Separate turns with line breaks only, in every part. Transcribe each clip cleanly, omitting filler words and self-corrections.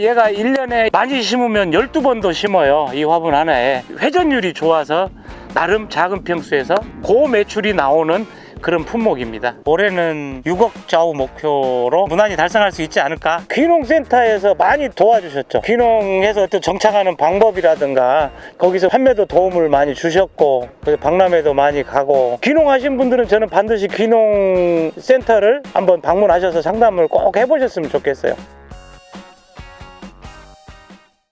얘가 1년에 많이 심으면 12번도 심어요. 이 화분 하나에. 회전율이 좋아서 나름 작은 평수에서 고매출이 나오는 그런 품목입니다. 올해는 6억 좌우 목표로 무난히 달성할 수 있지 않을까. 귀농센터에서 많이 도와주셨죠. 귀농해서 또 정착하는 방법이라든가 거기서 판매도 도움을 많이 주셨고, 박람회도 많이 가고, 귀농하신 분들은 저는 반드시 귀농센터를 한번 방문하셔서 상담을 꼭 해보셨으면 좋겠어요.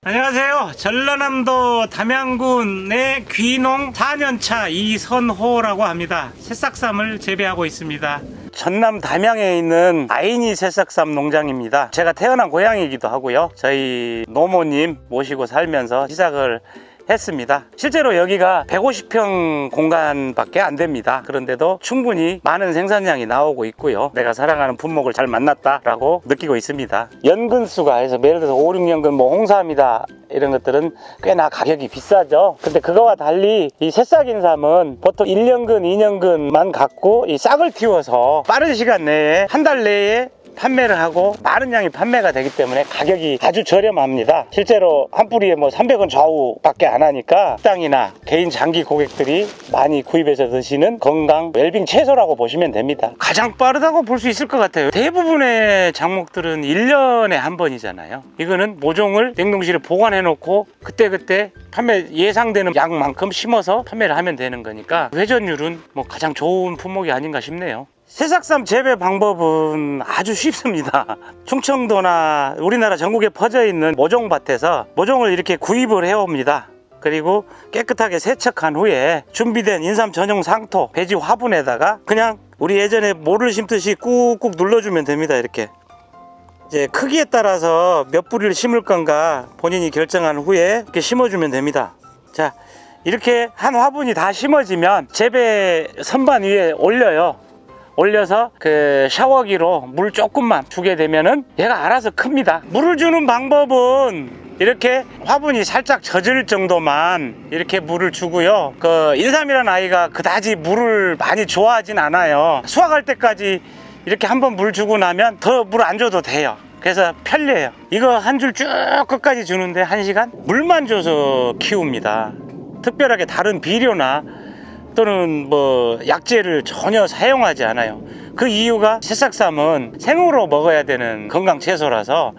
안녕하세요. 전라남도 담양군의 귀농 4년차 이선호라고 합니다. 새싹쌈을 재배하고 있습니다. 전남 담양에 있는 아이니 새싹쌈 농장입니다. 제가 태어난 고향이기도 하고요. 저희 노모님 모시고 살면서 시작을 했습니다. 실제로 여기가 150평 공간밖에 안 됩니다. 그런데도 충분히 많은 생산량이 나오고 있고요. 내가 사랑하는 품목을 잘 만났다라고 느끼고 있습니다. 연근수가 해서 예를 들어서 5, 6년근 홍삼이다 이런 것들은 꽤나 가격이 비싸죠. 근데 그거와 달리 이 새싹인삼은 보통 1년근, 2년근만 갖고 이 싹을 틔워서 빠른 시간 내에 한 달 내에 판매를 하고 많은 양이 판매가 되기 때문에 가격이 아주 저렴합니다. 실제로 한 뿌리에 300원 좌우밖에 안 하니까 식당이나 개인 장기 고객들이 많이 구입해서 드시는 건강 웰빙 채소라고 보시면 됩니다. 가장 빠르다고 볼 수 있을 것 같아요. 대부분의 작목들은 1년에 한 번이잖아요. 이거는 모종을 냉동실에 보관해 놓고 그때그때 판매 예상되는 양만큼 심어서 판매를 하면 되는 거니까 회전율은 가장 좋은 품목이 아닌가 싶네요. 새싹쌈 재배 방법은 아주 쉽습니다. 충청도나 우리나라 전국에 퍼져 있는 모종밭에서 모종을 이렇게 구입을 해옵니다. 그리고 깨끗하게 세척한 후에 준비된 인삼 전용 상토, 배지 화분에다가 그냥 우리 예전에 모를 심듯이 꾹꾹 눌러주면 됩니다. 이렇게 이제 크기에 따라서 몇 뿌리를 심을 건가 본인이 결정한 후에 이렇게 심어주면 됩니다. 자, 이렇게 한 화분이 다 심어지면 재배 선반 위에 올려서 그 샤워기로 물 조금만 주게 되면은 얘가 알아서 큽니다. 물을 주는 방법은 이렇게 화분이 살짝 젖을 정도만 이렇게 물을 주고요. 그 인삼이라는 아이가 그다지 물을 많이 좋아하진 않아요. 수확할 때까지 이렇게 한번 물 주고 나면 더 물 안 줘도 돼요. 그래서 편리해요. 이거 한 줄 쭉 끝까지 주는데 1시간? 물만 줘서 키웁니다. 특별하게 다른 비료나 또는 약재를 전혀 사용하지 않아요. 그 이유가 새싹쌈은 생으로 먹어야 되는 건강 채소라서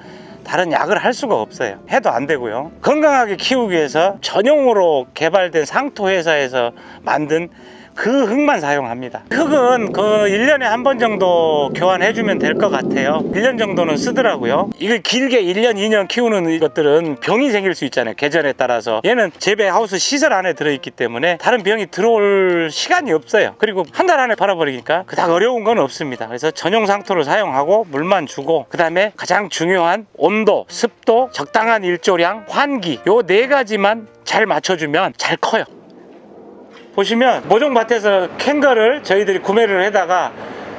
다른 약을 할 수가 없어요. 해도 안 되고요. 건강하게 키우기 위해서 전용으로 개발된 상토 회사에서 만든 그 흙만 사용합니다. 흙은 그 1년에 한 번 정도 교환해주면 될 것 같아요. 1년 정도는 쓰더라고요. 이거 길게 1년, 2년 키우는 것들은 병이 생길 수 있잖아요. 계절에 따라서. 얘는 재배하우스 시설 안에 들어있기 때문에 다른 병이 들어올 시간이 없어요. 그리고 한 달 안에 팔아버리니까 그닥 어려운 건 없습니다. 그래서 전용 상토를 사용하고 물만 주고, 그 다음에 가장 중요한 온도, 습도, 적당한 일조량, 환기, 요 4가지만 잘 맞춰주면 잘 커요. 보시면 모종밭에서 캔 거를 저희들이 구매를 해다가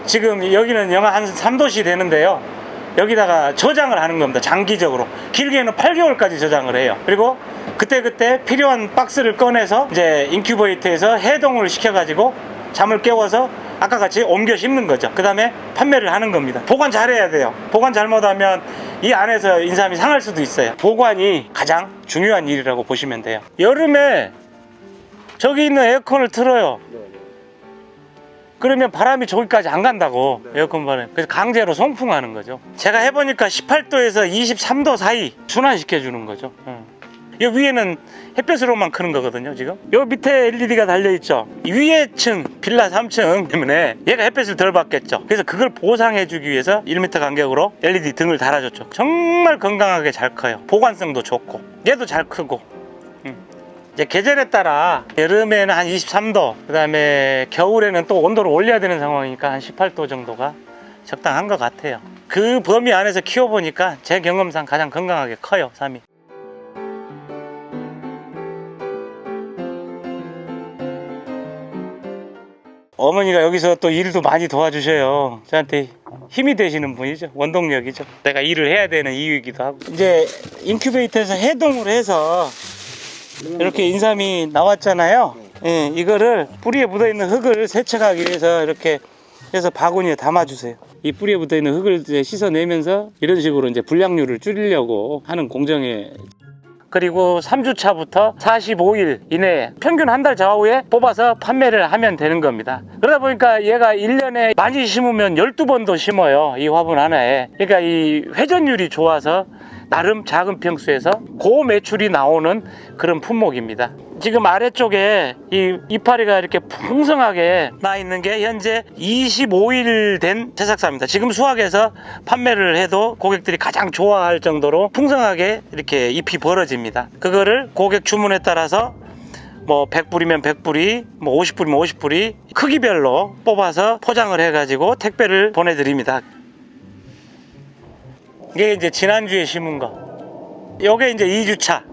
지금 여기는 영하 한 3도씨 되는데요. 여기다가 저장을 하는 겁니다. 장기적으로 길게는 8개월까지 저장을 해요. 그리고 그때그때 필요한 박스를 꺼내서 이제 인큐베이터에서 해동을 시켜가지고 잠을 깨워서 아까 같이 옮겨 심는 거죠. 그 다음에 판매를 하는 겁니다. 보관 잘해야 돼요. 보관 잘못하면 이 안에서 인삼이 상할 수도 있어요. 보관이 가장 중요한 일이라고 보시면 돼요. 여름에 저기 있는 에어컨을 틀어요. 그러면 바람이 저기까지 안 간다고. 에어컨 바람. 그래서 강제로 송풍하는 거죠. 제가 해보니까 18도에서 23도 사이 순환시켜주는 거죠. 이 위에는 햇볕으로만 크는 거거든요. 지금 요 밑에 LED가 달려있죠. 위에 층 빌라 3층 때문에 얘가 햇볕을 덜 받겠죠. 그래서 그걸 보상해주기 위해서 1m 간격으로 LED 등을 달아줬죠. 정말 건강하게 잘 커요. 보관성도 좋고 얘도 잘 크고. 이제 계절에 따라 여름에는 한 23도, 그 다음에 겨울에는 또 온도를 올려야 되는 상황이니까 한 18도 정도가 적당한 것 같아요. 그 범위 안에서 키워보니까 제 경험상 가장 건강하게 커요, 쌈이. 어머니가 여기서 또 일도 많이 도와주셔요. 저한테 힘이 되시는 분이죠. 원동력이죠. 내가 일을 해야 되는 이유이기도 하고. 이제 인큐베이터에서 해동을 해서 이렇게 인삼이 나왔잖아요. 예, 이거를 뿌리에 묻어있는 흙을 세척하기 위해서 이렇게 그래서 바구니에 담아주세요. 이 뿌리에 붙어있는 흙을 이제 씻어내면서 이런 식으로 이제 불량률을 줄이려고 하는 공정에, 그리고 3주차부터 45일 이내에 평균 한 달 좌우에 뽑아서 판매를 하면 되는 겁니다. 그러다 보니까 얘가 1년에 많이 심으면 12번도 심어요, 이 화분 하나에. 그러니까 이 회전율이 좋아서 나름 작은 평수에서 고매출이 나오는 그런 품목입니다. 지금 아래쪽에 이 이파리가 이렇게 풍성하게 나 있는 게 현재 25일 된 새싹사입니다. 지금 수확해서 판매를 해도 고객들이 가장 좋아할 정도로 풍성하게 이렇게 잎이 벌어집니다. 그거를 고객 주문에 따라서 뭐 100뿌리면 100뿌리, 뭐 50뿌리면 50뿌리 크기별로 뽑아서 포장을 해가지고 택배를 보내드립니다. 이게 이제 지난주에 심은 거, 요게 이제 2주차,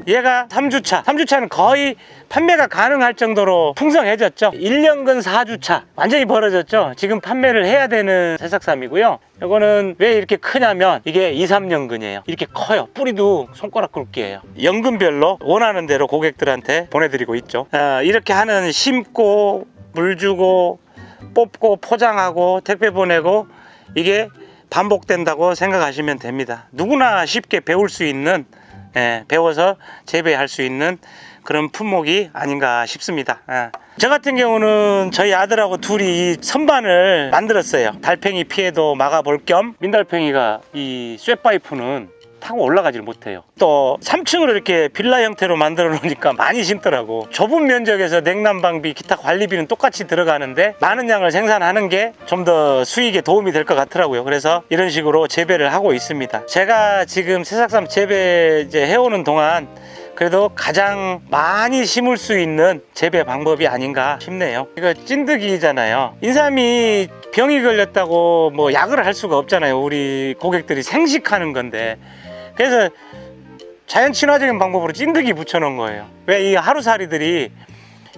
얘가 3주차. 3주차는 거의 판매가 가능할 정도로 풍성해졌죠. 1년근 4주차 완전히 벌어졌죠. 지금 판매를 해야 되는 새싹삼이고요. 이거는 왜 이렇게 크냐면 이게 2, 3년근이에요. 이렇게 커요. 뿌리도 손가락 굵기예요. 연근별로 원하는 대로 고객들한테 보내드리고 있죠. 이렇게 하는 심고 물 주고 뽑고 포장하고 택배 보내고, 이게 반복된다고 생각하시면 됩니다. 누구나 쉽게 배울 수 있는, 배워서 재배할 수 있는 그런 품목이 아닌가 싶습니다. 저 같은 경우는 저희 아들하고 둘이 선반을 만들었어요. 달팽이 피해도 막아볼 겸. 민달팽이가 이 쇠파이프는 타고 올라가질 못해요. 또 3층으로 이렇게 빌라 형태로 만들어 놓으니까 많이 심더라고. 좁은 면적에서 냉난방비, 기타 관리비는 똑같이 들어가는데 많은 양을 생산하는 게 좀 더 수익에 도움이 될 것 같더라고요. 그래서 이런 식으로 재배를 하고 있습니다. 제가 지금 새싹삼 재배 이제 해오는 동안 그래도 가장 많이 심을 수 있는 재배 방법이 아닌가 싶네요. 이거 찐득이잖아요. 인삼이 병이 걸렸다고 뭐 약을 할 수가 없잖아요. 우리 고객들이 생식하는 건데, 그래서 자연 친화적인 방법으로 찐득이 붙여놓은 거예요. 왜 이 하루살이들이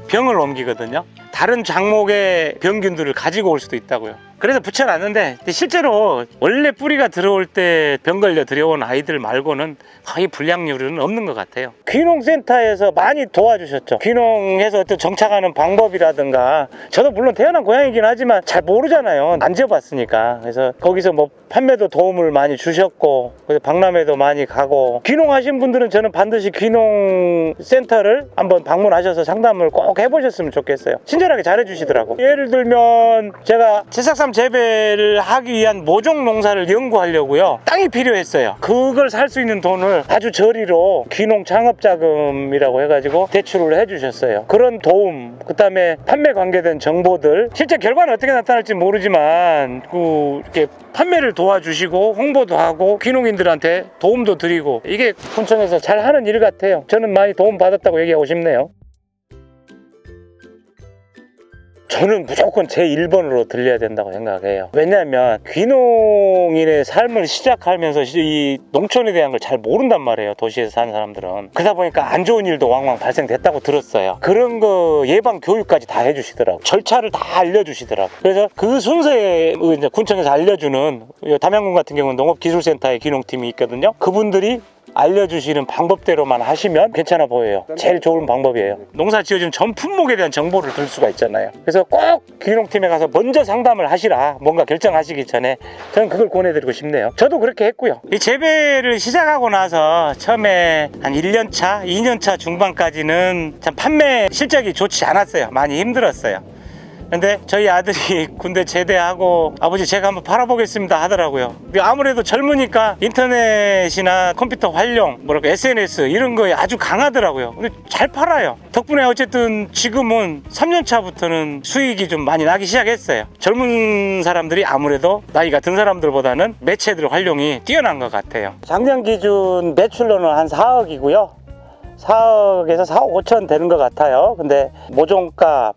병을 옮기거든요. 다른 작목의 병균들을 가지고 올 수도 있다고요. 그래서 붙여놨는데, 실제로 원래 뿌리가 들어올 때 병 걸려 들여온 아이들 말고는 거의 불량률은 없는 것 같아요. 귀농센터에서 많이 도와주셨죠. 귀농해서 또 정착하는 방법이라든가, 저도 물론 태어난 고향이긴 하지만 잘 모르잖아요. 안 지어봤으니까. 그래서 거기서 뭐 판매도 도움을 많이 주셨고, 그래서 박람회도 많이 가고, 귀농하신 분들은 저는 반드시 귀농센터를 한번 방문하셔서 상담을 꼭 해보셨으면 좋겠어요. 친절하게 잘해주시더라고. 예를 들면 제가 새싹삼 재배를 하기 위한 모종 농사를 연구하려고요, 땅이 필요했어요. 그걸 살 수 있는 돈을 아주 저리로 귀농 창업자금이라고 해가지고 대출을 해주셨어요. 그런 도움, 그 다음에 판매 관계된 정보들, 실제 결과는 어떻게 나타날지 모르지만 이렇게 판매를 도와주시고 홍보도 하고 귀농인들한테 도움도 드리고, 이게 군청에서 잘 하는 일 같아요. 저는 많이 도움 받았다고 얘기하고 싶네요. 저는 무조건 제 1번으로 들려야 된다고 생각해요. 왜냐하면 귀농인의 삶을 시작하면서 이 농촌에 대한 걸 잘 모른단 말이에요, 도시에서 사는 사람들은. 그러다 보니까 안 좋은 일도 왕왕 발생됐다고 들었어요. 그런 거 예방 교육까지 다 해주시더라고요. 절차를 다 알려주시더라고요. 그래서 그 순서에 이제 군청에서 알려주는, 담양군 같은 경우는 농업기술센터에 귀농팀이 있거든요. 그분들이 알려주시는 방법대로만 하시면 괜찮아 보여요. 제일 좋은 방법이에요. 농사 지어지는 전 품목에 대한 정보를 들 수가 있잖아요. 그래서 꼭 귀농팀에 가서 먼저 상담을 하시라, 뭔가 결정하시기 전에. 저는 그걸 권해드리고 싶네요. 저도 그렇게 했고요. 이 재배를 시작하고 나서 처음에 한 1년차, 2년차 중반까지는 참 판매 실적이 좋지 않았어요. 많이 힘들었어요. 근데 저희 아들이 군대 제대하고 아버지 제가 한번 팔아보겠습니다 하더라고요. 아무래도 젊으니까 인터넷이나 컴퓨터 활용, SNS 이런 거에 아주 강하더라고요. 근데 잘 팔아요. 덕분에 어쨌든 지금은 3년차부터는 수익이 좀 많이 나기 시작했어요. 젊은 사람들이 아무래도 나이가 든 사람들보다는 매체들 활용이 뛰어난 것 같아요. 작년 기준 매출로는 한 4억이고요 4억에서 4억 5천 되는 것 같아요. 근데 모종값,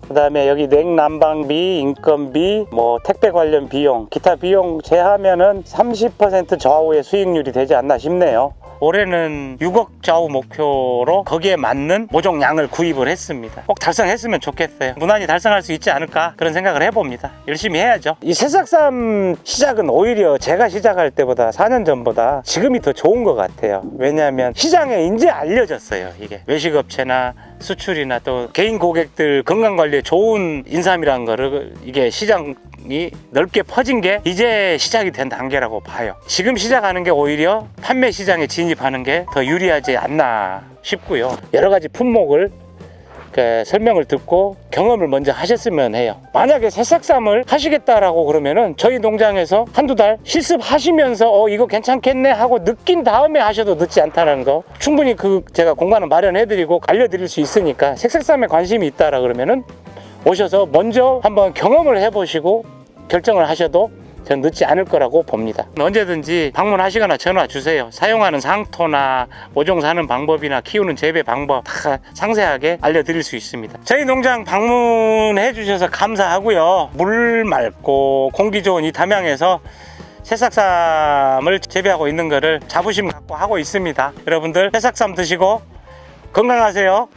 그 다음에 여기 냉난방비, 인건비, 뭐 택배 관련 비용, 기타 비용 제하면은 30% 좌우의 수익률이 되지 않나 싶네요. 올해는 6억 좌우 목표로 거기에 맞는 모종량을 구입을 했습니다. 꼭 달성했으면 좋겠어요. 무난히 달성할 수 있지 않을까 그런 생각을 해봅니다. 열심히 해야죠. 이 새싹삼 시작은 오히려 제가 시작할 때보다 4년 전보다 지금이 더 좋은 것 같아요. 왜냐하면 시장에 이제 알려졌어요. 이게 외식업체나 수출이나 또 개인 고객들 건강관리에 좋은 인삼이라는 거를 이게 시장이 넓게 퍼진 게 이제 시작이 된 단계라고 봐요. 지금 시작하는 게 오히려 판매 시장에 진입하는 게 더 유리하지 않나 싶고요. 여러 가지 품목을 설명을 듣고 경험을 먼저 하셨으면 해요. 만약에 새싹삼을 하시겠다라고 그러면은 저희 농장에서 한두 달 실습하시면서 이거 괜찮겠네 하고 느낀 다음에 하셔도 늦지 않다는 거, 충분히 제가 공간을 마련해 드리고 알려드릴 수 있으니까 새싹삼에 관심이 있다라 그러면은 오셔서 먼저 한번 경험을 해보시고 결정을 하셔도 전 늦지 않을 거라고 봅니다. 언제든지 방문하시거나 전화 주세요. 사용하는 상토나 모종 사는 방법이나 키우는 재배 방법 다 상세하게 알려드릴 수 있습니다. 저희 농장 방문해 주셔서 감사하고요. 물 맑고 공기 좋은 이 담양에서 새싹삼을 재배하고 있는 거를 자부심 갖고 하고 있습니다. 여러분들 새싹삼 드시고 건강하세요.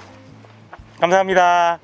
감사합니다.